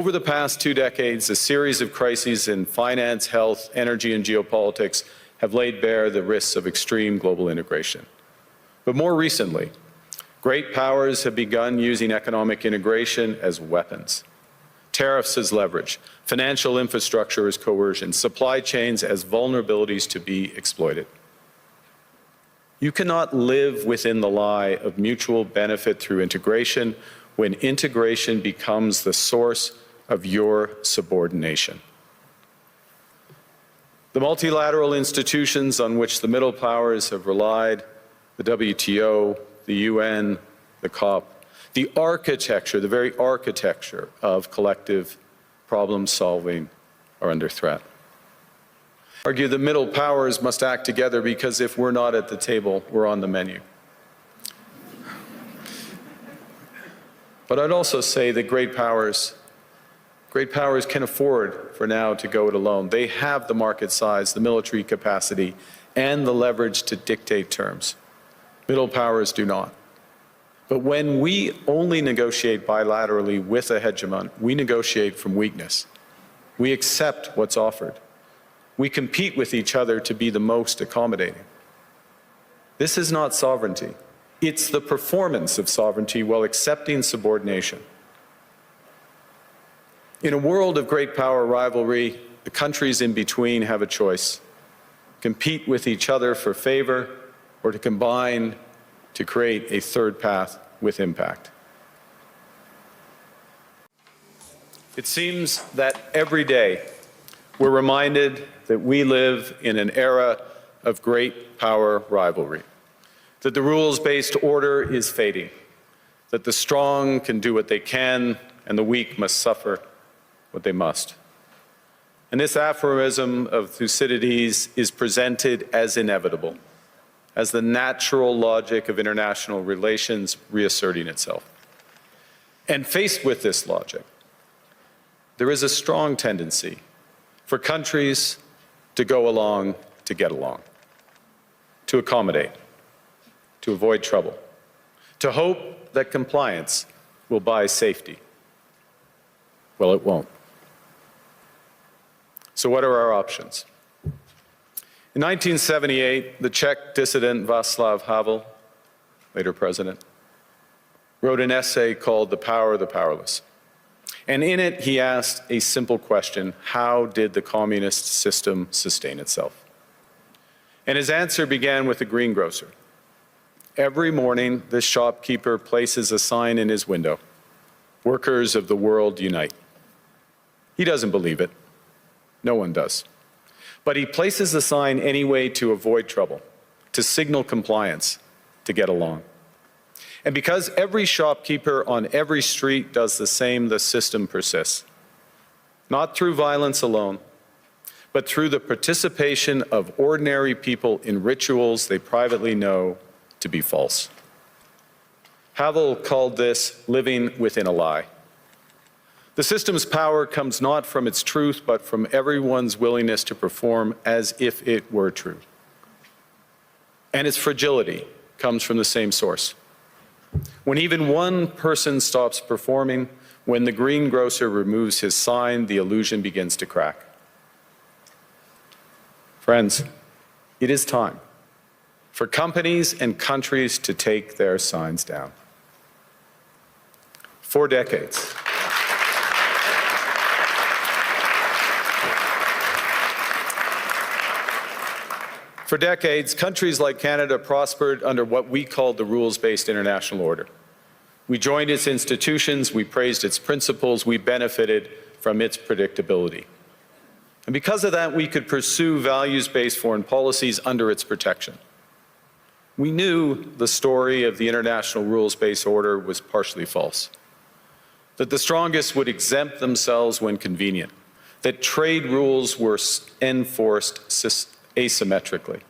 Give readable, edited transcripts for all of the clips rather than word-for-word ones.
Over the past 2 decades, a series of crises in finance, health, energy, and geopolitics have laid bare the risks of extreme global integration. But more recently, great powers have begun using economic integration as weapons. Tariffs as leverage, financial infrastructure as coercion, supply chains as vulnerabilities to be exploited. You cannot live within the lie of mutual benefit through integration when integration becomes the source of your subordination. The multilateral institutions on which the middle powers have relied, the WTO, the UN, the COP, the architecture, the very architecture of collective problem solving are under threat. I argue the middle powers must act together because if we're not at the table, we're on the menu. But I'd also say that great powers can afford for now to go it alone. They have the market size, the military capacity, and the leverage to dictate terms. Middle powers do not. But when we only negotiate bilaterally with a hegemon, we negotiate from weakness. We accept what's offered. We compete with each other to be the most accommodating. This is not sovereignty. It's the performance of sovereignty while accepting subordination. In a world of great power rivalry, the countries in between have a choice: compete with each other for favor or to combine to create a third path with impact. It seems that every day we're reminded that we live in an era of great power rivalry, that the rules-based order is fading, that the strong can do what they can and the weak must suffer what they must. And this aphorism of Thucydides is presented as inevitable, as the natural logic of international relations reasserting itself. And faced with this logic, there is a strong tendency for countries to go along to get along, to accommodate, to avoid trouble, to hope that compliance will buy safety. Well, it won't. So what are our options? In 1978, the Czech dissident Václav Havel, later president, wrote an essay called The Power of the Powerless. And in it, he asked a simple question: how did the communist system sustain itself? And his answer began with a greengrocer. Every morning, this shopkeeper places a sign in his window: "Workers of the world unite." He doesn't believe it. No one does. But he places the sign anyway to avoid trouble, to signal compliance, to get along. And because every shopkeeper on every street does the same, the system persists. Not through violence alone, but through the participation of ordinary people in rituals they privately know to be false. Havel called this living within a lie. The system's power comes not from its truth, but from everyone's willingness to perform as if it were true. And its fragility comes from the same source. When even one person stops performing, when the greengrocer removes his sign, the illusion begins to crack. Friends, it is time for companies and countries to take their signs down. For decades, countries like Canada prospered under what we called the rules-based international order. We joined its institutions, we praised its principles, we benefited from its predictability. And because of that, we could pursue values-based foreign policies under its protection. We knew the story of the international rules-based order was partially false, that the strongest would exempt themselves when convenient, that trade rules were enforced asymmetrically.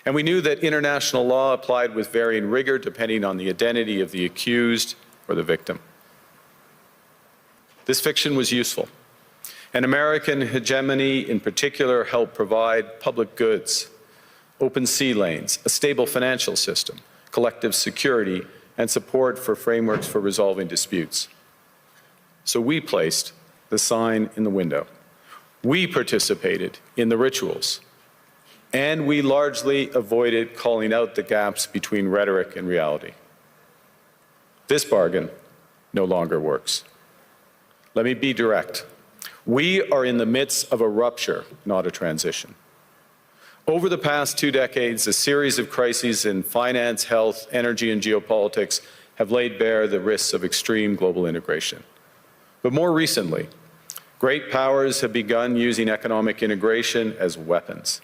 And we knew that international law applied with varying rigor depending on the identity of the accused or the victim. This fiction was useful, and American hegemony in particular helped provide public goods, open sea lanes, a stable financial system, collective security, and support for frameworks for resolving disputes. So we placed the sign in the window. We participated in the rituals. And we largely avoided calling out the gaps between rhetoric and reality. This bargain no longer works. Let me be direct. We are in the midst of a rupture, not a transition. Over the past 2 decades, a series of crises in finance, health, energy, and geopolitics have laid bare the risks of extreme global integration. But more recently, great powers have begun using economic integration as weapons.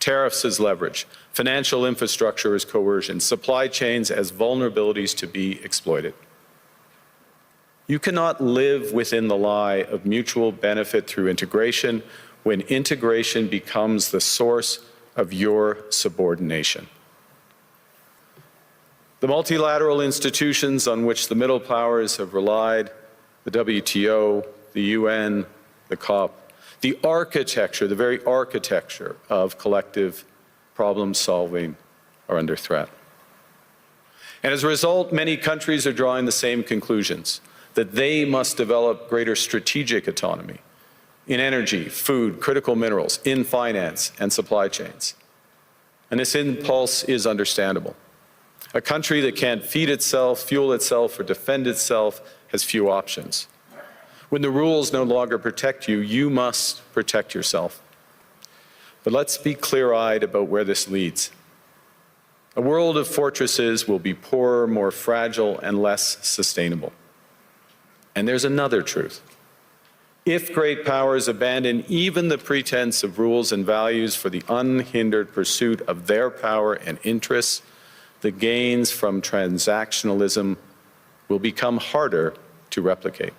Tariffs as leverage, financial infrastructure as coercion, supply chains as vulnerabilities to be exploited. You cannot live within the lie of mutual benefit through integration when integration becomes the source of your subordination. The multilateral institutions on which the middle powers have relied, the WTO, the UN, the COP, the architecture, the very architecture of collective problem solving are under threat. And as a result, many countries are drawing the same conclusions, that they must develop greater strategic autonomy in energy, food, critical minerals, in finance and supply chains. And this impulse is understandable. A country that can't feed itself, fuel itself, or defend itself has few options. When the rules no longer protect you, you must protect yourself. But let's be clear-eyed about where this leads. A world of fortresses will be poorer, more fragile, and less sustainable. And there's another truth. If great powers abandon even the pretense of rules and values for the unhindered pursuit of their power and interests, the gains from transactionalism will become harder to replicate.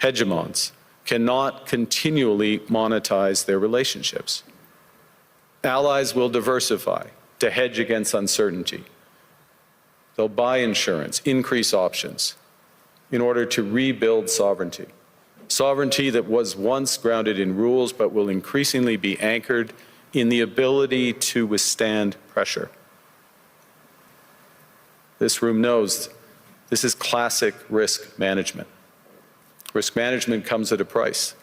Hegemons cannot continually monetize their relationships. Allies will diversify to hedge against uncertainty. They'll buy insurance, increase options in order to rebuild sovereignty. Sovereignty that was once grounded in rules but will increasingly be anchored in the ability to withstand pressure. This room knows this is classic risk management. Risk management comes at a price.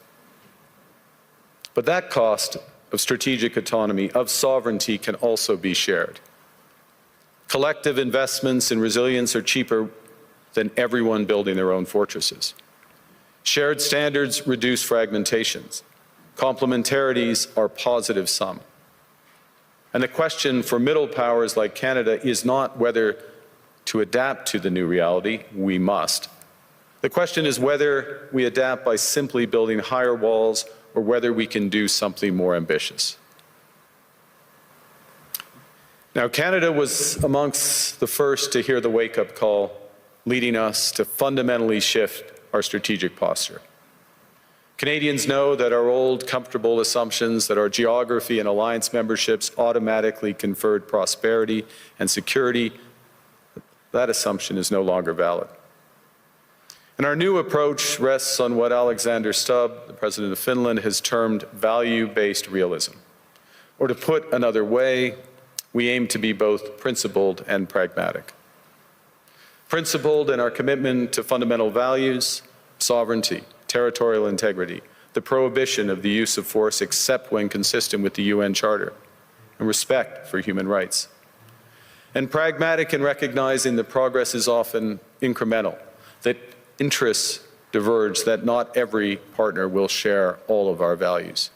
But that cost of strategic autonomy, of sovereignty, can also be shared. Collective investments in resilience are cheaper than everyone building their own fortresses. Shared standards reduce fragmentations. Complementarities are positive sum. And the question for middle powers like Canada is not whether to adapt to the new reality, we must. The question is whether we adapt by simply building higher walls or whether we can do something more ambitious. Now, Canada was amongst the first to hear the wake-up call, leading us to fundamentally shift our strategic posture. Canadians know that our old, comfortable assumptions that our geography and alliance memberships automatically conferred prosperity and security, that assumption is no longer valid. And our new approach rests on what Alexander Stubb, the President of Finland, has termed value-based realism. Or to put another way, we aim to be both principled and pragmatic. Principled in our commitment to fundamental values, sovereignty, territorial integrity, the prohibition of the use of force except when consistent with the UN Charter, and respect for human rights. And pragmatic in recognizing that progress is often incremental, that interests diverge, that not every partner will share all of our values.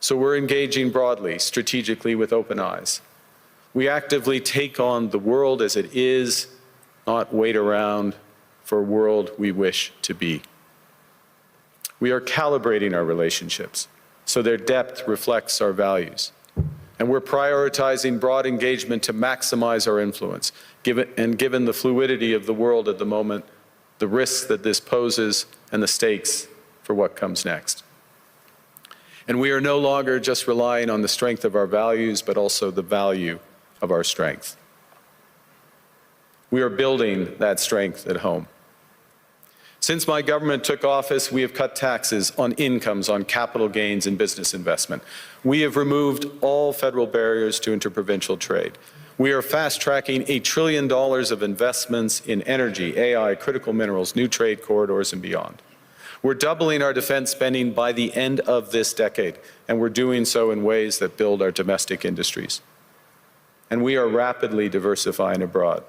So we're engaging broadly, strategically, with open eyes. We actively take on the world as it is, not wait around for a world we wish to be. We are calibrating our relationships so their depth reflects our values. And we're prioritizing broad engagement to maximize our influence, given the fluidity of the world at the moment, the risks that this poses, and the stakes for what comes next. And we are no longer just relying on the strength of our values, but also the value of our strength. We are building that strength at home. Since my government took office, we have cut taxes on incomes, on capital gains and business investment. We have removed all federal barriers to interprovincial trade. We are fast-tracking $1 trillion of investments in energy, AI, critical minerals, new trade corridors, and beyond. We're doubling our defense spending by the end of this decade, and we're doing so in ways that build our domestic industries. And we are rapidly diversifying abroad.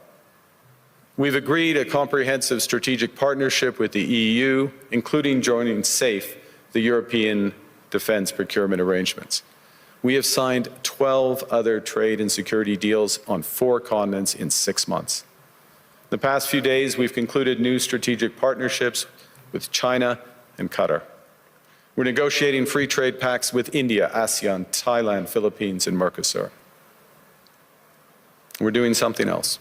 We've agreed a comprehensive strategic partnership with the EU, including joining SAFE, the European Defence Procurement Arrangements. We have signed 12 other trade and security deals on 4 continents in 6 months. In the past few days, we've concluded new strategic partnerships with China and Qatar. We're negotiating free trade pacts with India, ASEAN, Thailand, Philippines, and Mercosur. We're doing something else.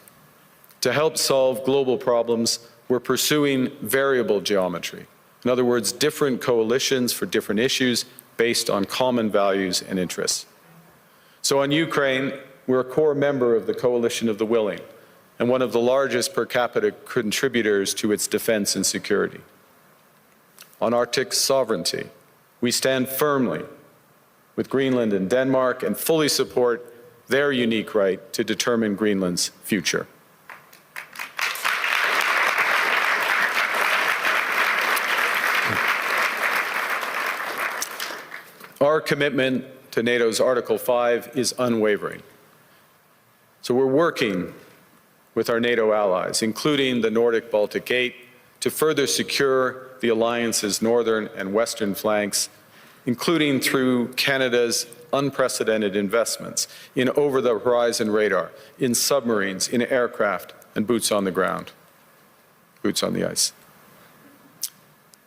To help solve global problems, we're pursuing variable geometry. In other words, different coalitions for different issues based on common values and interests. So on Ukraine, we're a core member of the Coalition of the Willing and one of the largest per capita contributors to its defense and security. On Arctic sovereignty, we stand firmly with Greenland and Denmark and fully support their unique right to determine Greenland's future. Our commitment to NATO's Article 5 is unwavering. So we're working with our NATO allies, including the Nordic-Baltic Gate, to further secure the alliance's northern and western flanks, including through Canada's unprecedented investments in over-the-horizon radar, in submarines, in aircraft, and boots on the ground, boots on the ice.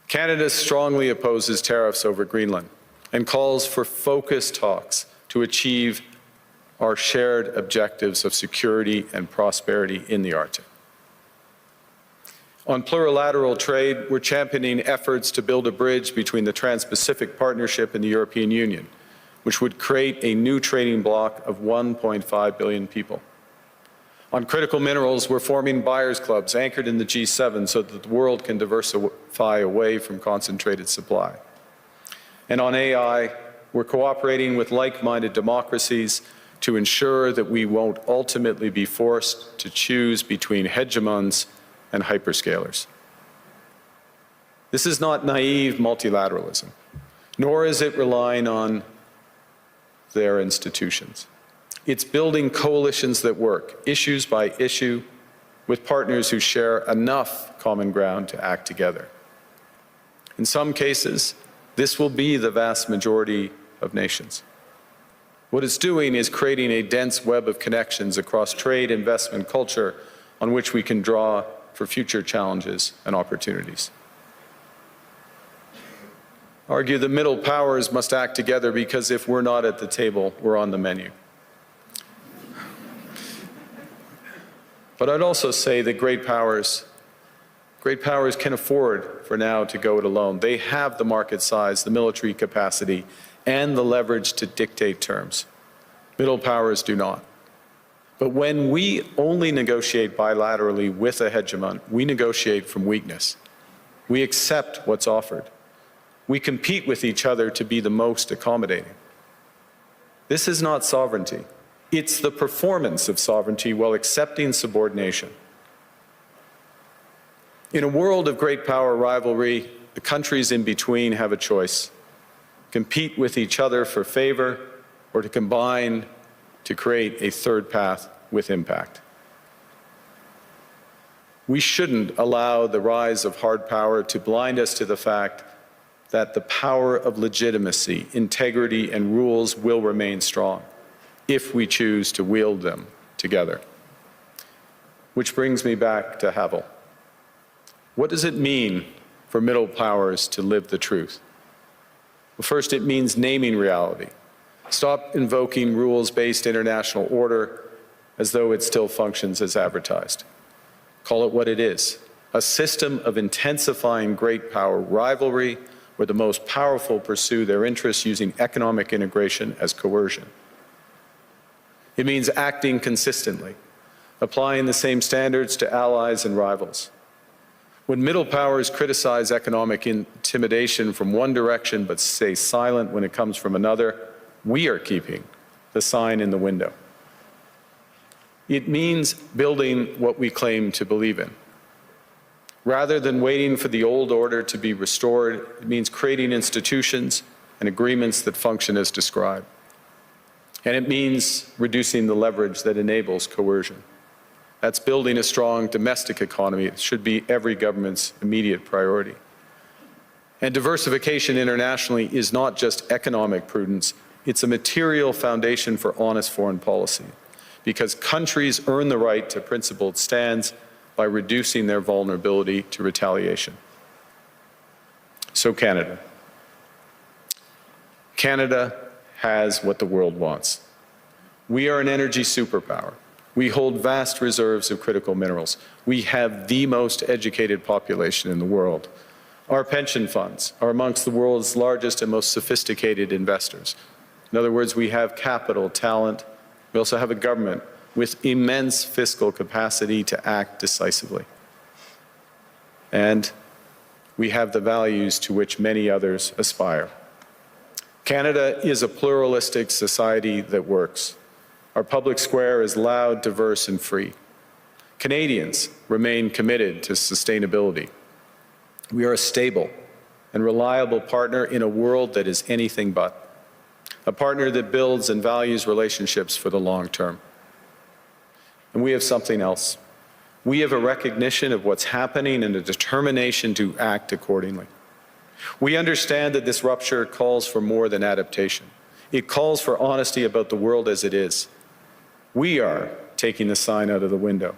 Canada strongly opposes tariffs over Greenland and calls for focused talks to achieve our shared objectives of security and prosperity in the Arctic. On plurilateral trade, we're championing efforts to build a bridge between the Trans-Pacific Partnership and the European Union, which would create a new trading bloc of 1.5 billion people. On critical minerals, we're forming buyers' clubs anchored in the G7 so that the world can diversify away from concentrated supply. And on AI, we're cooperating with like-minded democracies to ensure that we won't ultimately be forced to choose between hegemons and hyperscalers. This is not naive multilateralism, nor is it relying on their institutions. It's building coalitions that work, issues by issue, with partners who share enough common ground to act together. In some cases, this will be the vast majority of nations. What it's doing is creating a dense web of connections across trade, investment, culture, on which we can draw for future challenges and opportunities. Argue the middle powers must act together because if we're not at the table, we're on the menu. But I'd also say that great powers can afford for now to go it alone. They have the market size, the military capacity, and the leverage to dictate terms. Middle powers do not. But when we only negotiate bilaterally with a hegemon, we negotiate from weakness. We accept what's offered. We compete with each other to be the most accommodating. This is not sovereignty. It's the performance of sovereignty while accepting subordination. In a world of great power rivalry, the countries in between have a choice: compete with each other for favor or to combine to create a third path with impact. We shouldn't allow the rise of hard power to blind us to the fact that the power of legitimacy, integrity, and rules will remain strong if we choose to wield them together. Which brings me back to Havel. What does it mean for middle powers to live the truth? Well, first, it means naming reality. Stop invoking rules-based international order as though it still functions as advertised. Call it what it is: a system of intensifying great power rivalry where the most powerful pursue their interests using economic integration as coercion. It means acting consistently, applying the same standards to allies and rivals. When middle powers criticize economic intimidation from one direction but stay silent when it comes from another, we are keeping the sign in the window. It means building what we claim to believe in. Rather than waiting for the old order to be restored, it means creating institutions and agreements that function as described. And it means reducing the leverage that enables coercion. That's building a strong domestic economy. It should be every government's immediate priority. And diversification internationally is not just economic prudence, it's a material foundation for honest foreign policy, because countries earn the right to principled stands by reducing their vulnerability to retaliation. So Canada. Canada has what the world wants. We are an energy superpower. We hold vast reserves of critical minerals. We have the most educated population in the world. Our pension funds are amongst the world's largest and most sophisticated investors. In other words, we have capital, talent. We also have a government with immense fiscal capacity to act decisively. And we have the values to which many others aspire. Canada is a pluralistic society that works. Our public square is loud, diverse, and free. Canadians remain committed to sustainability. We are a stable and reliable partner in a world that is anything but. A partner that builds and values relationships for the long term. And we have something else. We have a recognition of what's happening and a determination to act accordingly. We understand that this rupture calls for more than adaptation. It calls for honesty about the world as it is. We are taking the sign out of the window.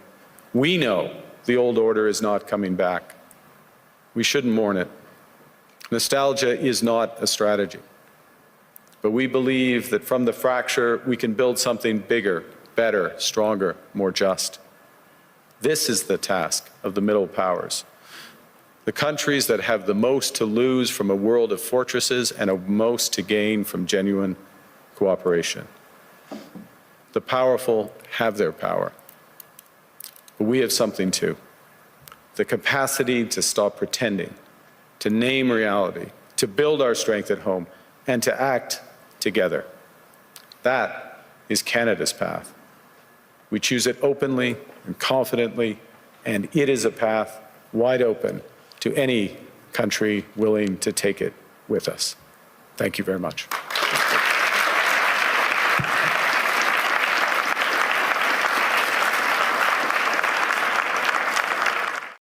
We know the old order is not coming back. We shouldn't mourn it. Nostalgia is not a strategy. But we believe that from the fracture, we can build something bigger, better, stronger, more just. This is the task of the middle powers. The countries that have the most to lose from a world of fortresses and the most to gain from genuine cooperation. The powerful have their power. But we have something too. The capacity to stop pretending, to name reality, to build our strength at home, and to act together. That is Canada's path. We choose it openly and confidently, and it is a path wide open to any country willing to take it with us. Thank you very much.